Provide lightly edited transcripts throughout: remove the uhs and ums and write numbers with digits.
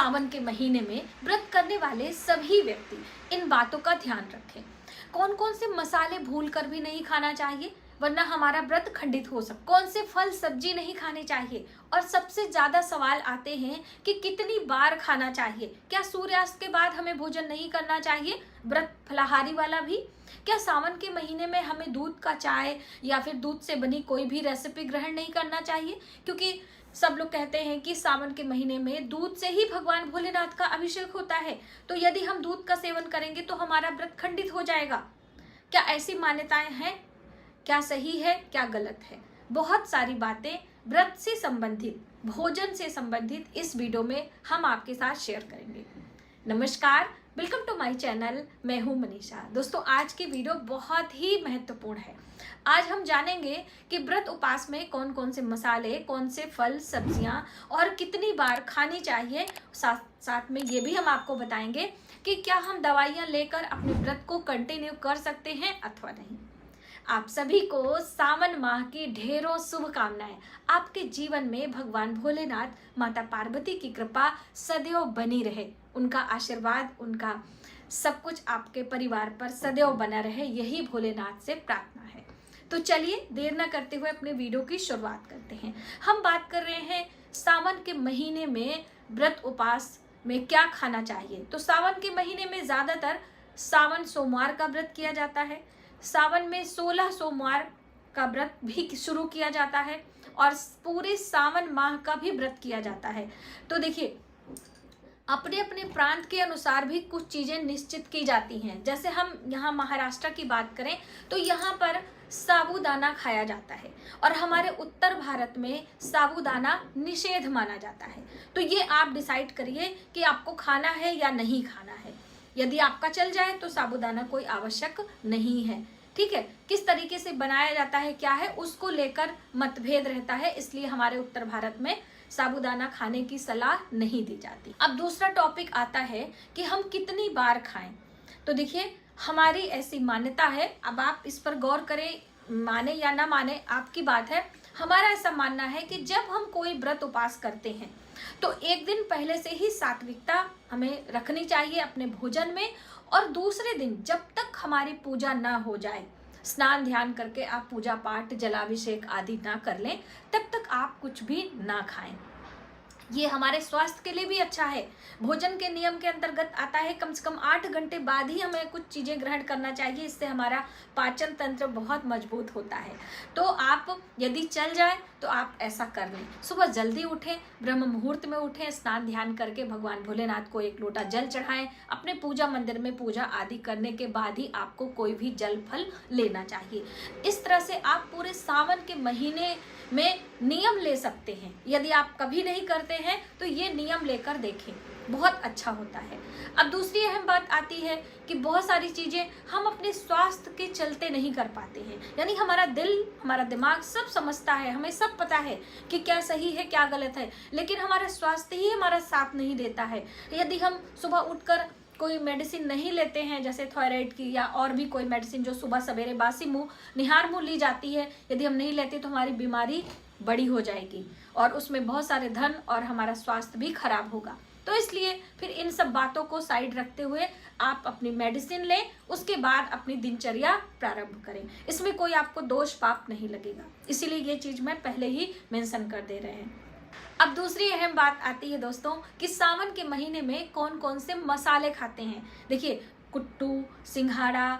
सावन के महीने में व्रत करने वाले सभी व्यक्ति इन बातों का ध्यान रखें। कौन कौन से मसाले भूल कर भी नहीं खाना चाहिए, वरना हमारा व्रत खंडित हो सकता। कौन से फल सब्जी नहीं खाने चाहिए, और सबसे ज्यादा सवाल आते हैं कि कितनी बार खाना चाहिए। क्या सूर्यास्त के बाद हमें भोजन नहीं करना चाहिए, व्रत फलाहारी वाला भी? क्या सावन के महीने में हमें दूध का चाय या फिर दूध से बनी कोई भी रेसिपी ग्रहण नहीं करना चाहिए? क्योंकि सब लोग कहते हैं कि सावन के महीने में दूध से ही भगवान भोलेनाथ का अभिषेक होता है, तो यदि हम दूध का सेवन करेंगे तो हमारा व्रत खंडित हो जाएगा। क्या ऐसी मान्यताएं हैं? क्या सही है, क्या गलत है? बहुत सारी बातें व्रत से संबंधित, भोजन से संबंधित इस वीडियो में हम आपके साथ शेयर करेंगे। नमस्कार, वेलकम टू माय चैनल। मैं हूं मनीषा। दोस्तों, आज की वीडियो बहुत ही महत्वपूर्ण है। आज हम जानेंगे कि व्रत उपवास में कौन कौन से मसाले, कौन से फल सब्जियां और कितनी बार खानी चाहिए। साथ में ये भी हम आपको बताएंगे कि क्या हम दवाइयां लेकर अपने व्रत को कंटिन्यू कर सकते हैं अथवा नहीं। आप सभी को सावन माह की ढेरों शुभकामनाएं। आपके जीवन में भगवान भोलेनाथ, माता पार्वती की कृपा सदैव बनी रहे, उनका आशीर्वाद, उनका सब कुछ आपके परिवार पर सदैव बना रहे, यही भोलेनाथ से प्रार्थना है। तो चलिए देर न करते हुए अपने वीडियो की शुरुआत करते हैं। हम बात कर रहे हैं सावन के महीने में व्रत उपवास में क्या खाना चाहिए। तो सावन के महीने में ज्यादातर सावन सोमवार का व्रत किया जाता है। सावन में 16 सोमवार का व्रत भी शुरू किया जाता है और पूरे सावन माह का भी व्रत किया जाता है। तो देखिए, अपने अपने प्रांत के अनुसार भी कुछ चीजें निश्चित की जाती हैं। जैसे हम यहाँ महाराष्ट्र की बात करें तो यहाँ पर साबूदाना खाया जाता है, और हमारे उत्तर भारत में साबूदाना निषेध माना जाता है। तो ये आप डिसाइड करिए कि आपको खाना है या नहीं खाना है। यदि आपका चल जाए तो साबूदाना कोई आवश्यक नहीं है, ठीक है। किस तरीके से बनाया जाता है, क्या है, उसको लेकर मतभेद रहता है, इसलिए हमारे उत्तर भारत में साबूदाना खाने की सलाह नहीं दी जाती। अब दूसरा टॉपिक आता है कि हम कितनी बार खाएं। तो देखिए, हमारी ऐसी मान्यता है, अब आप इस पर गौर करें, माने या ना माने आपकी बात है। हमारा ऐसा मानना है कि जब हम कोई व्रत उपवास करते हैं तो एक दिन पहले से ही सात्विकता हमें रखनी चाहिए अपने भोजन में, और दूसरे दिन जब तक हमारी पूजा ना हो जाए, स्नान ध्यान करके आप पूजा पाठ जलाभिषेक आदि ना कर लें, तब तक आप कुछ भी ना खाएं। ये हमारे स्वास्थ्य के लिए भी अच्छा है। भोजन के नियम के अंतर्गत आता है कम से कम 8 घंटे बाद ही हमें कुछ चीजें ग्रहण करना चाहिए, इससे हमारा पाचन तंत्र बहुत मजबूत होता है। तो आप यदि चल जाए तो आप ऐसा कर लें। सुबह जल्दी उठें, ब्रह्म मुहूर्त में उठें, स्नान ध्यान करके भगवान भोलेनाथ को एक लोटा जल चढ़ाएं। अपने पूजा मंदिर में पूजा आदि करने के बाद ही आपको कोई भी जल फल लेना चाहिए। इस तरह से आप पूरे सावन के महीने में नियम ले सकते हैं। यदि आप कभी नहीं करते हैं तो ये नियम लेकर देखें, बहुत अच्छा होता है। अब दूसरी अहम बात आती है कि बहुत सारी चीजें हम अपने स्वास्थ्य के चलते नहीं कर पाते हैं। यानी हमारा दिल, हमारा दिमाग सब समझता है, हमें सब पता है कि क्या सही है क्या गलत है, लेकिन हमारा स्वास्थ्य ही हमारा साथ नहीं देता है। यदि हम सुबह उठकर कोई मेडिसिन नहीं लेते हैं, जैसे थायराइड की या और भी कोई मेडिसिन जो सुबह सवेरे बासी मुंह निहार मुंह ली जाती है, यदि हम नहीं लेते तो हमारी बीमारी बड़ी हो जाएगी और उसमें बहुत सारे धन और हमारा स्वास्थ्य भी खराब होगा। तो इसलिए फिर इन सब बातों को साइड रखते हुए आप अपनी मेडिसिन लें, उसके बाद अपनी दिनचर्या प्रारंभ करें। इसमें कोई आपको दोष पाप नहीं लगेगा, इसीलिए ये चीज मैं पहले ही मेंशन कर दे रहे हैं। अब दूसरी अहम बात आती है दोस्तों कि सावन के महीने में कौन कौन से मसाले खाते हैं। देखिए, कुट्टू, सिंघाड़ा,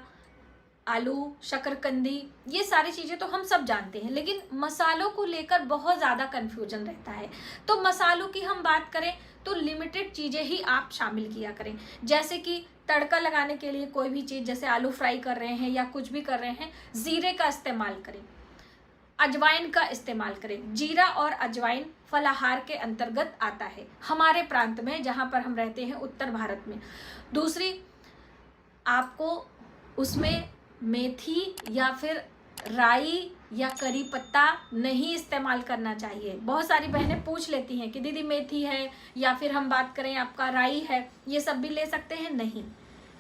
आलू, शकरकंदी, ये सारी चीजें तो हम सब जानते हैं, लेकिन मसालों को लेकर बहुत ज्यादा कंफ्यूजन रहता है। तो मसालों की हम बात करें तो लिमिटेड चीजें ही आप शामिल किया करें। जैसे कि तड़का लगाने के लिए कोई भी चीज, जैसे आलू फ्राई कर रहे हैं या कुछ भी कर रहे हैं, जीरे का इस्तेमाल करें, अजवाइन का इस्तेमाल करें। जीरा और अजवाइन फलाहार के अंतर्गत आता है हमारे प्रांत में, जहां पर हम रहते हैं उत्तर भारत में। दूसरी, आपको उसमें मेथी या फिर राई या करी पत्ता नहीं इस्तेमाल करना चाहिए। बहुत सारी बहनें पूछ लेती हैं कि दीदी मेथी है या फिर हम बात करें आपका राई है, ये सब भी ले सकते हैं? नहीं,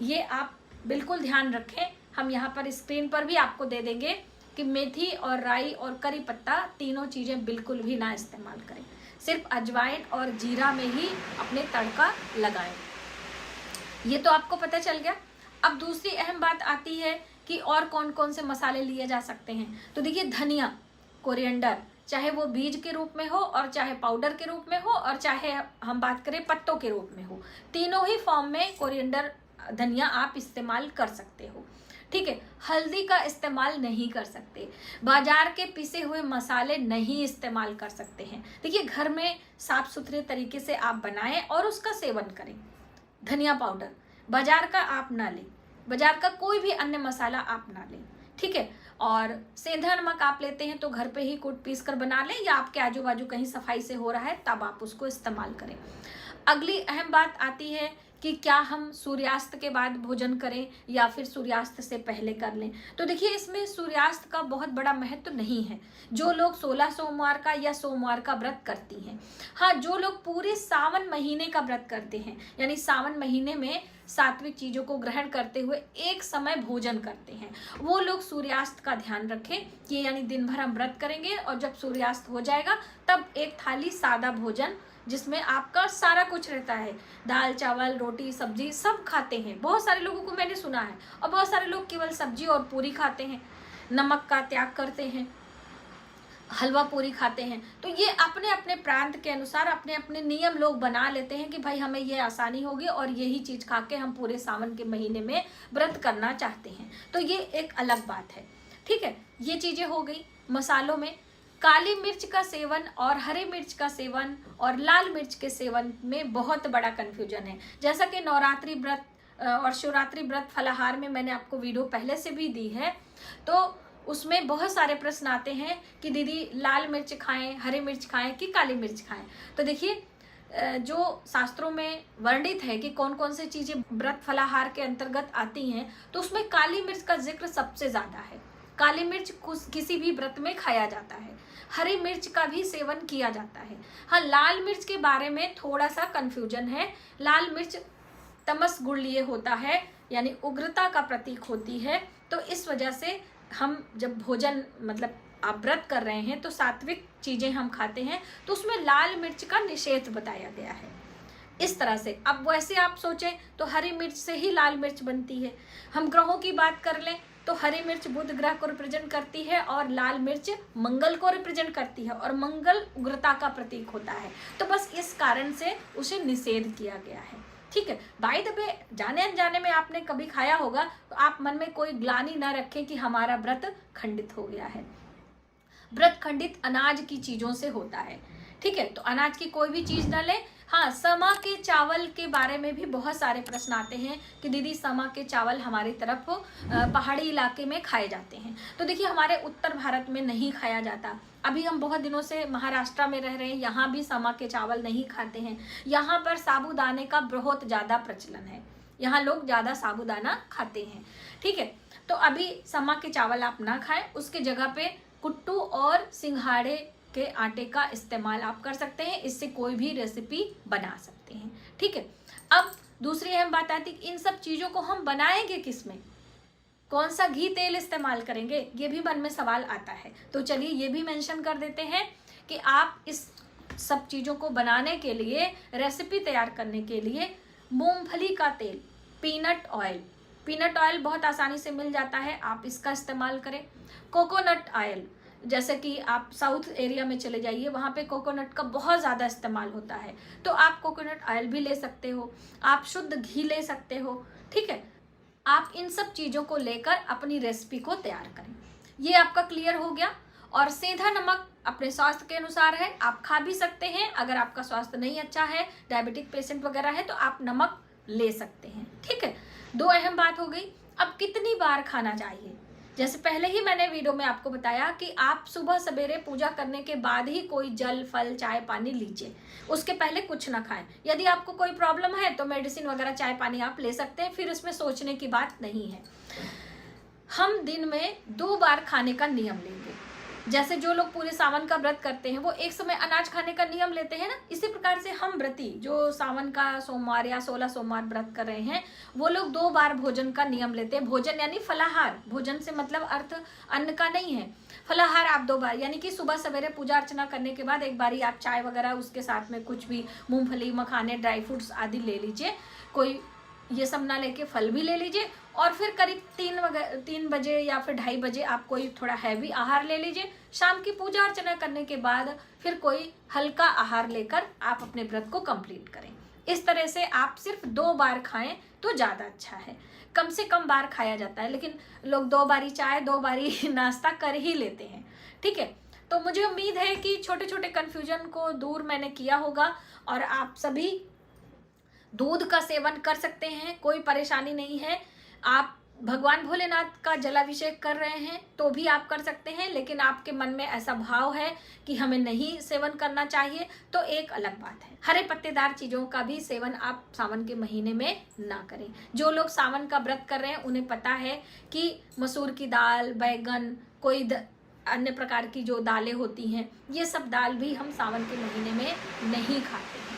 ये आप बिल्कुल ध्यान रखें। हम यहाँ पर स्क्रीन पर भी आपको दे देंगे कि मेथी और राई और करी पत्ता तीनों चीजें बिल्कुल भी ना इस्तेमाल करें। सिर्फ अजवाइन और जीरा में ही अपने तड़का लगाएं। ये तो आपको पता चल गया। अब दूसरी अहम बात आती है कि और कौन कौन से मसाले लिए जा सकते हैं। तो देखिए धनिया, कोरिएंडर, चाहे वो बीज के रूप में हो और चाहे पाउडर के रूप में हो और चाहे हम बात करें पत्तों के रूप में हो, तीनों ही फॉर्म में कोरिएंडर धनिया आप इस्तेमाल कर सकते हो। ठीक है, हल्दी का इस्तेमाल नहीं कर सकते, बाजार के पिसे हुए मसाले नहीं इस्तेमाल कर सकते हैं। देखिए घर में साफ सुथरे तरीके से आप बनाएं और उसका सेवन करें। धनिया पाउडर बाजार का आप ना लें, बाजार का कोई भी अन्य मसाला आप ना लें। ठीक है, और सेंधा नमक आप लेते हैं तो घर पे ही कूट पीस कर बना लें, या आपके आजू बाजू कहीं सफाई से हो रहा है तब आप उसको इस्तेमाल करें। अगली अहम बात आती है कि क्या हम सूर्यास्त के बाद भोजन करें या फिर सूर्यास्त से पहले कर लें। तो देखिए इसमें सूर्यास्त का बहुत बड़ा महत्व नहीं है। जो लोग 16 सोमवार का या सोमवार का व्रत करती हैं, हाँ जो लोग पूरे सावन महीने का व्रत करते हैं, यानी सावन महीने में सात्विक चीजों को ग्रहण करते हुए एक समय भोजन करते हैं, वो लोग सूर्यास्त का ध्यान रखें कि यानी दिन भर हम व्रत करेंगे और जब सूर्यास्त हो जाएगा तब एक थाली सादा भोजन जिसमें आपका सारा कुछ रहता है, दाल चावल रोटी सब्जी सब खाते हैं। बहुत सारे लोगों को मैंने सुना है, और बहुत सारे लोग केवल सब्जी और पूरी खाते हैं, नमक का त्याग करते हैं, हलवा पूरी खाते हैं। तो ये अपने अपने प्रांत के अनुसार अपने अपने नियम लोग बना लेते हैं कि भाई हमें ये आसानी होगी और यही चीज खा के हम पूरे सावन के महीने में व्रत करना चाहते हैं। तो ये एक अलग बात है। ठीक है, ये चीजें हो गई। मसालों में काली मिर्च का सेवन और हरी मिर्च का सेवन और लाल मिर्च के सेवन में बहुत बड़ा कंफ्यूजन है। जैसा कि नवरात्रि व्रत और शिवरात्रि व्रत फलाहार में मैंने आपको वीडियो पहले से भी दी है, तो उसमें बहुत सारे प्रश्न आते हैं कि दीदी लाल मिर्च खाएं, हरी मिर्च खाएं कि काली मिर्च खाएं। तो देखिए जो शास्त्रों में वर्णित है कि कौन कौन सी चीजें व्रत फलाहार के अंतर्गत आती हैं, तो उसमें काली मिर्च का जिक्र सबसे ज्यादा है। काली मिर्च किसी भी व्रत में खाया जाता है, हरी मिर्च का भी सेवन किया जाता है। हाँ लाल मिर्च के बारे में थोड़ा सा कंफ्यूजन है। लाल मिर्च तमस गुणलीय होता है, यानी उग्रता का प्रतीक होती है। तो इस वजह से हम जब भोजन मतलब आप व्रत कर रहे हैं तो सात्विक चीजें हम खाते हैं, तो उसमें लाल मिर्च का निषेध बताया गया है इस तरह से। अब वैसे आप सोचें तो हरी मिर्च से ही लाल मिर्च बनती है। हम ग्रहों की बात कर लें तो हरी मिर्च बुध ग्रह को रिप्रेजेंट करती है और लाल मिर्च मंगल को रिप्रेजेंट करती है, और मंगल उग्रता का प्रतीक होता है। तो बस इस कारण से उसे निषेध किया गया है। ठीक है, बाय द वे जाने अनजाने में आपने कभी खाया होगा तो आप मन में कोई ग्लानि ना रखें कि हमारा व्रत खंडित हो गया है। व्रत खंडित अनाज की चीजों से होता है। ठीक है, तो अनाज की कोई भी चीज न लें। हाँ समा के चावल के बारे में भी बहुत सारे प्रश्न आते हैं कि दीदी समा के चावल हमारी तरफ पहाड़ी इलाके में खाए जाते हैं। तो देखिए हमारे उत्तर भारत में नहीं खाया जाता। अभी हम बहुत दिनों से महाराष्ट्र में रह रहे हैं, यहाँ भी समा के चावल नहीं खाते हैं। यहाँ पर साबूदाने का बहुत ज़्यादा प्रचलन है, यहाँ लोग ज़्यादा साबूदाना खाते हैं। ठीक है, तो अभी समा के चावल आप ना खाएं, उसके जगह पे कुट्टू और सिंघाड़े के आटे का इस्तेमाल आप कर सकते हैं। इससे कोई भी रेसिपी बना सकते हैं। ठीक है, अब दूसरी अहम बात आती है कि इन सब चीज़ों को हम बनाएंगे किसमें, कौन सा घी तेल इस्तेमाल करेंगे, ये भी मन में सवाल आता है। तो चलिए ये भी मेंशन कर देते हैं कि आप इस सब चीज़ों को बनाने के लिए, रेसिपी तैयार करने के लिए मूंगफली का तेल, पीनट ऑयल बहुत आसानी से मिल जाता है, आप इसका इस्तेमाल करें। कोकोनट ऑयल, जैसे कि आप साउथ एरिया में चले जाइए, वहाँ पे कोकोनट का बहुत ज़्यादा इस्तेमाल होता है, तो आप कोकोनट ऑयल भी ले सकते हो, आप शुद्ध घी ले सकते हो। ठीक है, आप इन सब चीज़ों को लेकर अपनी रेसिपी को तैयार करें। ये आपका क्लियर हो गया। और सेंधा नमक अपने स्वास्थ्य के अनुसार है, आप खा भी सकते हैं। अगर आपका स्वास्थ्य नहीं अच्छा है, डायबिटिक पेशेंट वगैरह है, तो आप नमक ले सकते हैं। ठीक है, दो अहम बात हो गई। अब कितनी बार खाना चाहिए, जैसे पहले ही मैंने वीडियो में आपको बताया कि आप सुबह सवेरे पूजा करने के बाद ही कोई जल फल चाय पानी लीजिए, उसके पहले कुछ ना खाएं। यदि आपको कोई प्रॉब्लम है तो मेडिसिन वगैरह चाय पानी आप ले सकते हैं, फिर इसमें सोचने की बात नहीं है। हम दिन में 2 बार खाने का नियम लेंगे। जैसे जो लोग पूरे सावन का व्रत करते हैं वो एक समय अनाज खाने का नियम लेते हैं ना, इसी प्रकार से हम व्रती जो सावन का सोमवार या 16 सोमवार व्रत कर रहे हैं वो लोग 2 बार भोजन का नियम लेते हैं। भोजन यानी फलाहार, भोजन से मतलब अर्थ अन्न का नहीं है। फलाहार आप 2 बार, यानी कि सुबह सवेरे पूजा अर्चना करने के बाद एक बारी आप चाय वगैरह उसके साथ में कुछ भी मूंगफली, मखाने, ड्राई फ्रूट्स आदि ले लीजिए। कोई ये सब ना लेके फल भी ले लीजिए। और फिर करीब 3 बजे या फिर 2:30 बजे आप कोई थोड़ा हैवी आहार ले लीजिए। शाम की पूजा अर्चना करने के बाद फिर कोई हल्का आहार लेकर आप अपने व्रत को कंप्लीट करें। इस तरह से आप सिर्फ 2 बार खाएं तो ज़्यादा अच्छा है। कम से कम बार खाया जाता है, लेकिन लोग 2 बारी चाय 2 बारी नाश्ता कर ही लेते हैं। ठीक है, तो मुझे उम्मीद है कि छोटे छोटे कन्फ्यूजन को दूर मैंने किया होगा और आप सभी दूध का सेवन कर सकते हैं, कोई परेशानी नहीं है। आप भगवान भोलेनाथ का जलाभिषेक कर रहे हैं तो भी आप कर सकते हैं, लेकिन आपके मन में ऐसा भाव है कि हमें नहीं सेवन करना चाहिए तो एक अलग बात है। हरे पत्तेदार चीज़ों का भी सेवन आप सावन के महीने में ना करें। जो लोग सावन का व्रत कर रहे हैं उन्हें पता है कि मसूर की दाल, बैगन, कोई अन्य प्रकार की जो दालें होती हैं, ये सब दाल भी हम सावन के महीने में नहीं खाते हैं।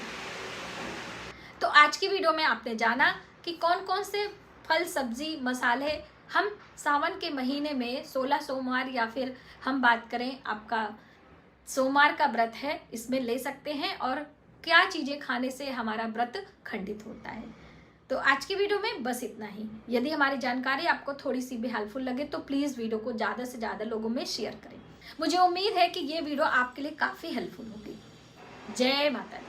तो आज की वीडियो में आपने जाना कि कौन कौन से फल, सब्जी, मसाले हम सावन के महीने में 16 सोमवार या फिर हम बात करें आपका सोमवार का व्रत है इसमें ले सकते हैं और क्या चीज़ें खाने से हमारा व्रत खंडित होता है। तो आज की वीडियो में बस इतना ही। यदि हमारी जानकारी आपको थोड़ी सी भी हेल्पफुल लगे तो प्लीज़ वीडियो को ज़्यादा से ज़्यादा लोगों में शेयर करें। मुझे उम्मीद है कि ये वीडियो आपके लिए काफ़ी हेल्पफुल होगी। जय माता दी।